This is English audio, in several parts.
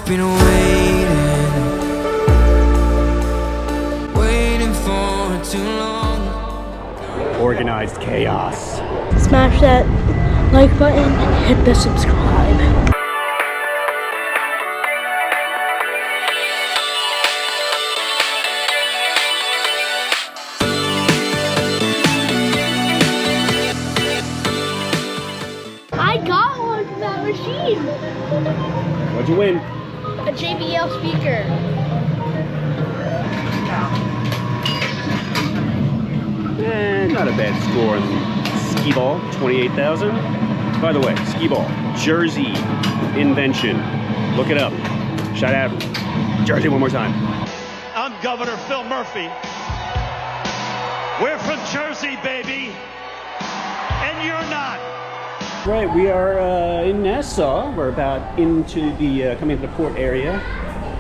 been waiting for too long. Organized chaos. Smash that like button and hit the subscribe. I got one from that machine. What'd you win? A JBL speaker. Not a bad score on skee ball, 28,000. By the way, skee ball, Jersey invention. Look it up. Shout out Jersey one more time. I'm Governor Phil Murphy. We're from Jersey, baby, and you're not. Right, we are in Nassau. We're about into the coming into the port area.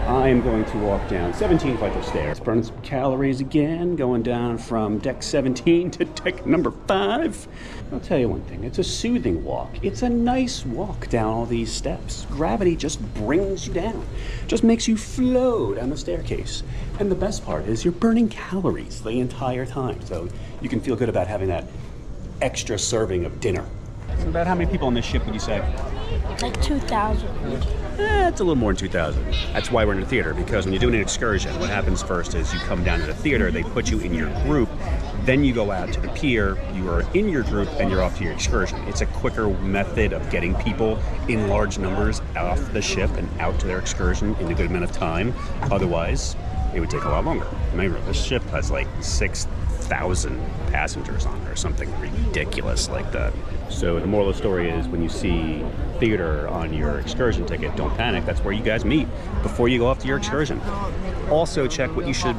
I am going to walk down 17 flights of stairs, burning some calories again, going down from deck 17 to deck number 5. I'll tell you one thing, it's a soothing walk. It's a nice walk down all these steps. Gravity just brings you down, just makes you flow down the staircase. And the best part is you're burning calories the entire time, so you can feel good about having that extra serving of dinner. So about how many people on this ship would you say? Like 2,000. It's a little more than 2,000. That's why we're in the theater, because when you're doing an excursion, what happens first is you come down to the theater, they put you in your group, then you go out to the pier, you are in your group, and you're off to your excursion. It's a quicker method of getting people in large numbers off the ship and out to their excursion in a good amount of time. Otherwise, it would take a lot longer. Remember, this ship has like 6,000 passengers on it or something ridiculous like that. So the moral of the story is when you see theater on your excursion ticket, don't panic. That's where you guys meet before you go off to your excursion. Also check what you should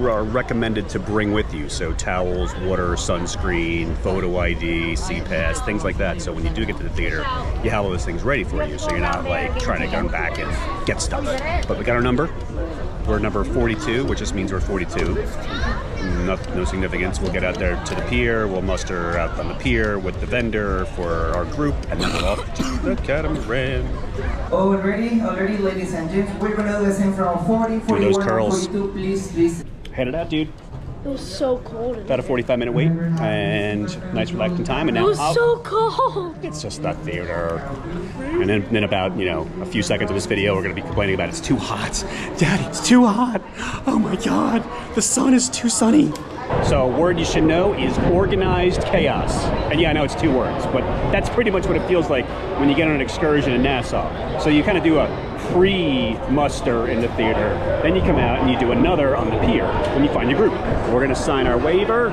are recommended to bring with you. So towels, water, sunscreen, photo ID, C-Pass, things like that. So when you do get to the theater, you have all those things ready for you. So you're not like trying to come back and get stuff. But we got our number. We're number 42, which just means we're 42. No significance. We'll get out there to the pier. We'll muster out on the pier with the vendor for our group, and then we'll off to the catamaran. Already, ladies and gents, we're gonna do the same from 40, 41, those curls. 42, please. Head it out, dude. It was so cold. About a 45-minute wait, and nice relaxing time. And now It was so cold. it's just that theater. And then about, a few seconds of this video, we're going to be complaining about it's too hot. Daddy, it's too hot. Oh my God, the sun is too sunny. So a word you should know is organized chaos. And yeah, I know it's 2 words, but that's pretty much what it feels like when you get on an excursion in Nassau. So you kind of do a pre-muster in the theater, then you come out and you do another on the pier when you find your group. We're going to sign our waiver,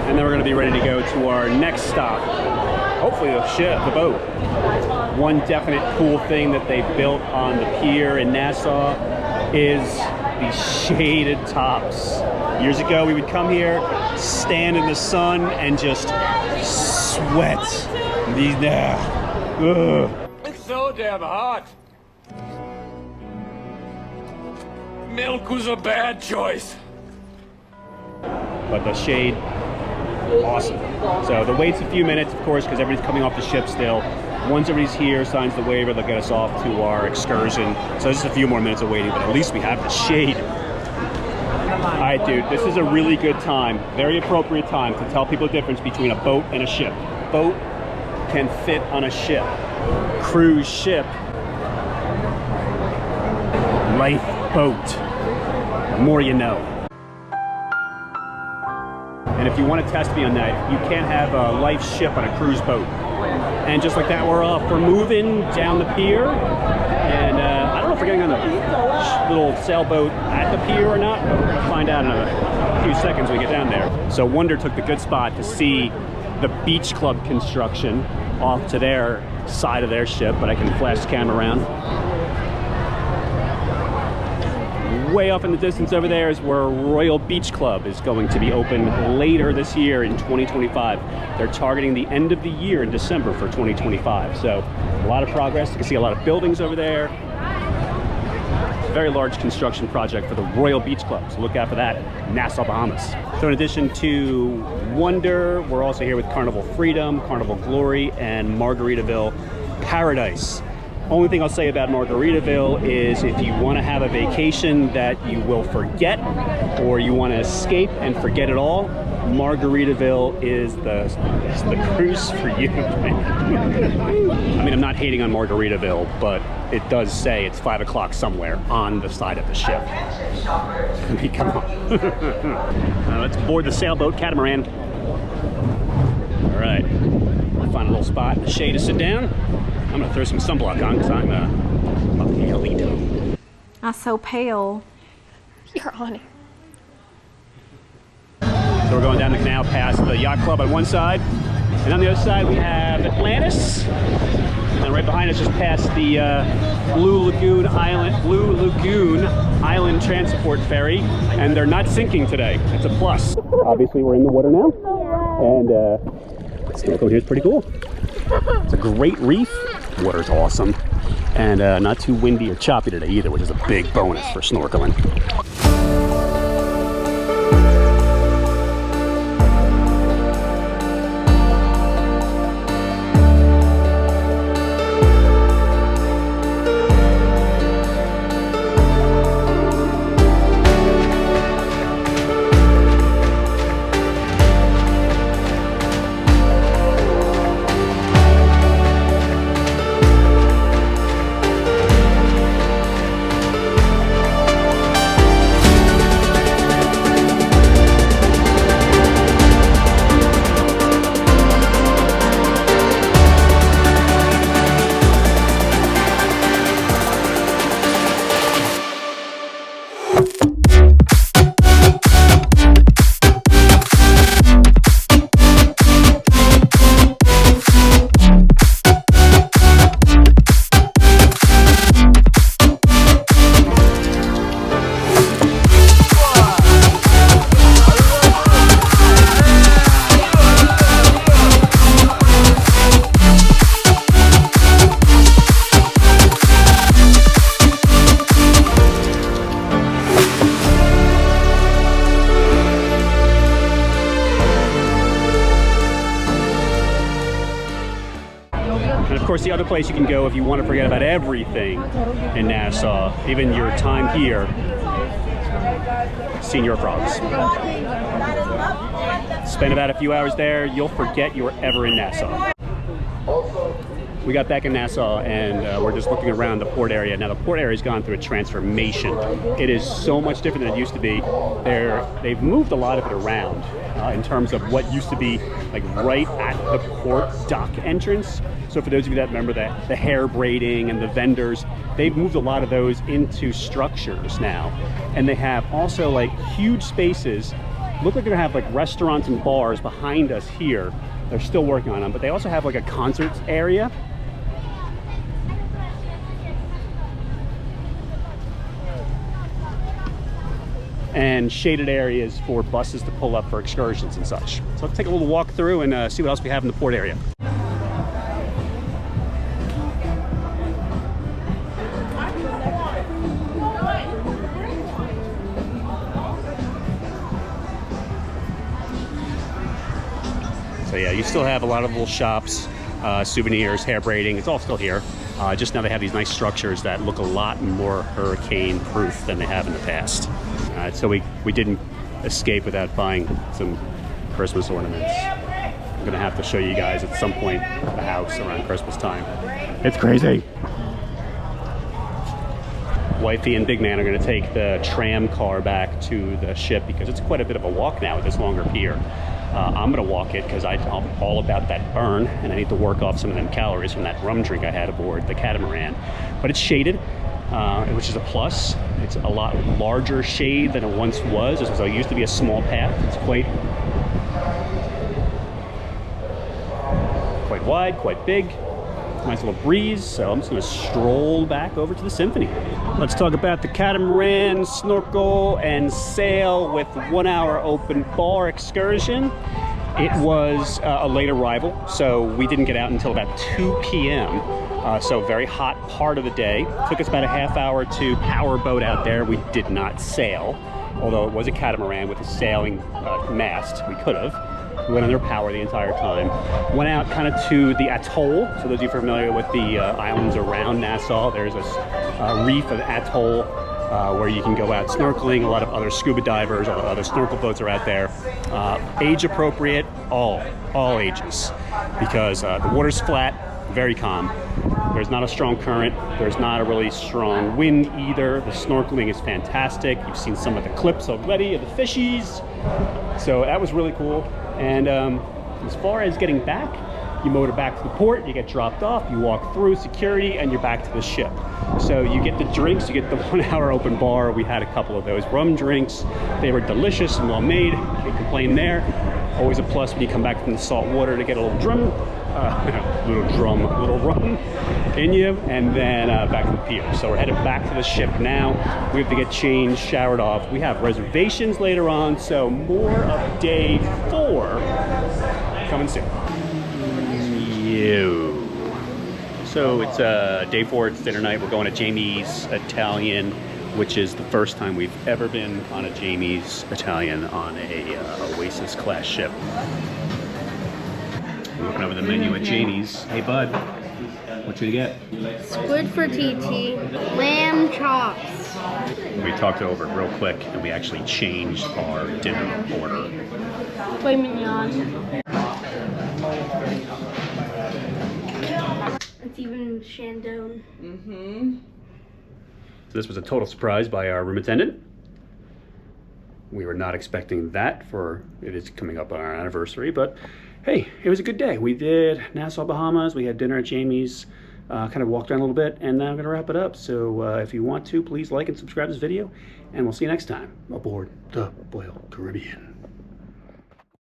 and then we're going to be ready to go to our next stop. Hopefully the boat. One definite cool thing that they built on the pier in Nassau is these shaded tops. Years ago, we would come here, stand in the sun, and just sweat. It's so damn hot. Milk was a bad choice. But the shade, awesome. So the wait's a few minutes, of course, because everybody's coming off the ship still. Once everybody's here, signs the waiver, they'll get us off to our excursion. So just a few more minutes of waiting, but at least we have the shade. All right, dude, this is a really good time, very appropriate time to tell people the difference between a boat and a ship. Boat can fit on a ship. Cruise ship, lifeboat. The more you know. And if you want to test me on that, you can't have a life ship on a cruise boat. And just like that, we're off. We're moving down the pier. And I don't know if we're getting on the little sailboat at the pier or not, but we're going to find out in a few seconds when we get down there. So Wonder took the good spot to see the beach club construction off to their side of their ship, but I can flash the camera around. Way off in the distance over there is where Royal Beach Club is going to be open later this year in 2025. They're targeting the end of the year in December for 2025. So a lot of progress. You can see a lot of buildings over there. Very large construction project for the Royal Beach Club. So look out for that at Nassau Bahamas. So in addition to Wonder, we're also here with Carnival Freedom, Carnival Glory, and Margaritaville Paradise. Only thing I'll say about Margaritaville is if you want to have a vacation that you will forget, or you want to escape and forget it all, Margaritaville is the cruise for you. I mean, I'm not hating on Margaritaville, but it does say it's 5 o'clock somewhere on the side of the ship. I mean, come on. Let's board the sailboat catamaran. All right, we'll find a little spot in the shade to sit down. I'm gonna throw some sunblock on because I'm a palito. I'm so pale. You're on it. So we're going down the canal past the yacht club on one side, and on the other side we have Atlantis, and then right behind us just past the Blue Lagoon Island Transport Ferry, and they're not sinking today. It's a plus. Obviously we're in the water now, and snorkeling here is pretty cool. It's a great reef. Water's awesome, and not too windy or choppy today either, which is a big bonus for snorkeling. And of course, the other place you can go if you want to forget about everything in Nassau, even your time here, Senior Frogs. Spend about a few hours there, you'll forget you were ever in Nassau. We got back in Nassau and we're just looking around the port area. Now the port area's gone through a transformation. It is so much different than it used to be. They've moved a lot of it around in terms of what used to be like right at the port dock entrance. So for those of you that remember the hair braiding and the vendors, they've moved a lot of those into structures now. And they have also like huge spaces. Look like they're gonna have like restaurants and bars behind us here. They're still working on them, but they also have like a concerts area. And shaded areas for buses to pull up for excursions and such. So let's take a little walk through and see what else we have in the port area. So yeah, you still have a lot of little shops, souvenirs, hair braiding, it's all still here. Just now they have these nice structures that look a lot more hurricane proof than they have in the past. So we didn't escape without buying some Christmas ornaments. I'm gonna have to show you guys at some point the house around Christmas time. It's crazy. Wifey and Big Man are gonna take the tram car back to the ship because it's quite a bit of a walk now with this longer pier. I'm gonna walk it because I'm all about that burn and I need to work off some of them calories from that rum drink I had aboard the catamaran. But it's shaded, which is a plus. It's a lot larger shade than it once was. It used to be a small path. It's quite wide, quite big. Nice little breeze, so I'm just gonna stroll back over to the Symphony. Let's talk about the catamaran, snorkel, and sail with 1 hour open bar excursion. It was a late arrival, so we didn't get out until about 2 p.m. So very hot part of the day. Took us about a half hour to power boat out there. We did not sail, although it was a catamaran with a sailing mast. We could have. We went under power the entire time. Went out kind of to the atoll. So those of you familiar with the islands around Nassau, there's a reef of atoll where you can go out snorkeling. A lot of other scuba divers, a lot of other snorkel boats are out there. Age appropriate, all ages, because the water's flat, very calm. There's not a strong current. There's not a really strong wind either. The snorkeling is fantastic. You've seen some of the clips already of the fishies. So that was really cool. And as far as getting back, you motor back to the port, you get dropped off, you walk through security, and you're back to the ship. So you get the drinks, you get the 1 hour open bar. We had a couple of those rum drinks. They were delicious and well made. Can't complain there. Always a plus when you come back from the salt water to get a little little rum in you, and then back to the pier. So we're headed back to the ship now. We have to get changed, showered off. We have reservations later on, so more of day 4 coming soon. So it's day 4, it's dinner night. We're going to Jamie's Italian, which is the first time we've ever been on a Jamie's Italian on a Oasis class ship. We're looking over the menu at Jamie's. Hey bud, what should you get? Squid for TT, lamb chops. We talked over it real quick and we actually changed our dinner order. Filet mignon. It's even Shandon. So this was a total surprise by our room attendant. We were not expecting that, for it is coming up on our anniversary, but hey, it was a good day. We did Nassau Bahamas, we had dinner at Jamie's, kind of walked around a little bit, and now I'm gonna wrap it up. So if you want to, please like and subscribe to this video, and we'll see you next time aboard the Boyle Caribbean.